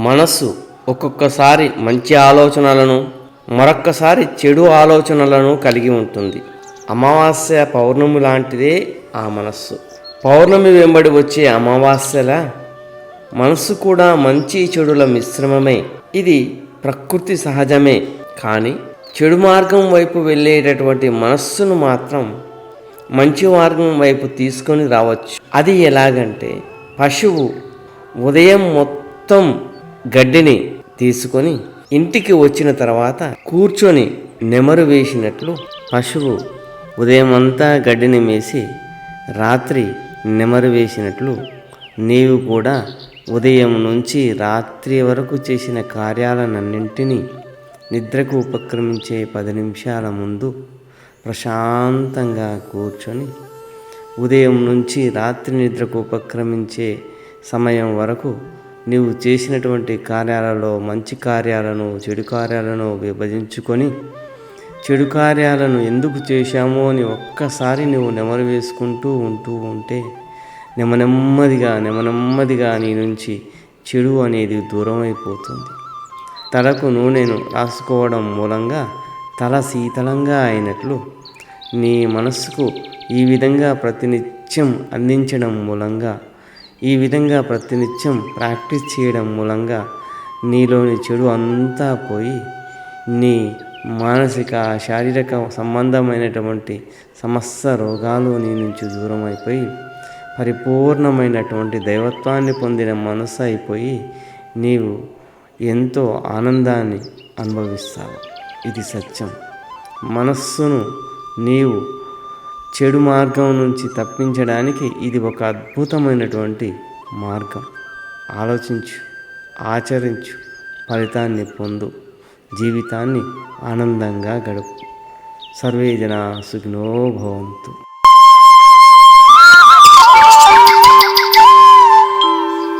మనస్సు ఒక్కొక్కసారి మంచి ఆలోచనలను, మరొక్కసారి చెడు ఆలోచనలను కలిగి ఉంటుంది. అమావాస్య పౌర్ణమి లాంటిదే ఆ మనస్సు. పౌర్ణమి వెంబడి వచ్చే అమావాస్యల మనస్సు కూడా మంచి చెడుల మిశ్రమమే. ఇది ప్రకృతి సహజమే. కానీ చెడు మార్గం వైపు వెళ్ళేటటువంటి మనస్సును మాత్రం మంచి మార్గం వైపు తీసుకొని రావచ్చు. అది ఎలాగంటే, పశువు ఉదయం మొత్తం గడ్డిని తీసుకొని ఇంటికి వచ్చిన తర్వాత కూర్చొని నెమరు వేసినట్లు, పశువు ఉదయం అంతా గడ్డిని మేసి రాత్రి నెమరు వేసినట్లు, నీవు కూడా ఉదయం నుంచి రాత్రి వరకు చేసిన కార్యాలన్నింటినీ నిద్రకు ఉపక్రమించే 10 నిమిషాల ముందు ప్రశాంతంగా కూర్చొని, ఉదయం నుంచి రాత్రి నిద్రకు ఉపక్రమించే సమయం వరకు నీవు చేసినటువంటి కార్యాలలో మంచి కార్యాలను, చెడు కార్యాలను విభజించుకొని, చెడు కార్యాలను ఎందుకు చేశామో అని ఒక్కసారి నువ్వు నెమరు వేసుకుంటూ ఉంటే నెమ్మదిగా నీ నుంచి చెడు అనేది దూరం అయిపోతుంది. తలకు నూనెను రాసుకోవడం మూలంగా తల శీతలంగా అయినట్లు, నీ మనస్సుకు ఈ విధంగా ప్రతినిత్యం అందించడం మూలంగా, ఈ విధంగా ప్రతినిత్యం ప్రాక్టీస్ చేయడం మూలంగా నీలోని చెడు అంతా పోయి, నీ మానసిక శారీరక సంబంధమైనటువంటి సమస్త రోగాలు నీ నుంచి దూరం అయిపోయి పరిపూర్ణమైనటువంటి దైవత్వాన్ని పొందిన మనసు అయిపోయి నీవు ఎంతో ఆనందాన్ని అనుభవిస్తావు. ఇది సత్యం. మనస్సును నీవు చెడు మార్గం నుంచి తప్పించడానికి ఇది ఒక అద్భుతమైనటువంటి మార్గం. ఆలోచించు, ఆచరించు, ఫలితాన్ని పొందు, జీవితాన్ని ఆనందంగా గడుపు. సర్వే జనా సుఖినో భవంతు.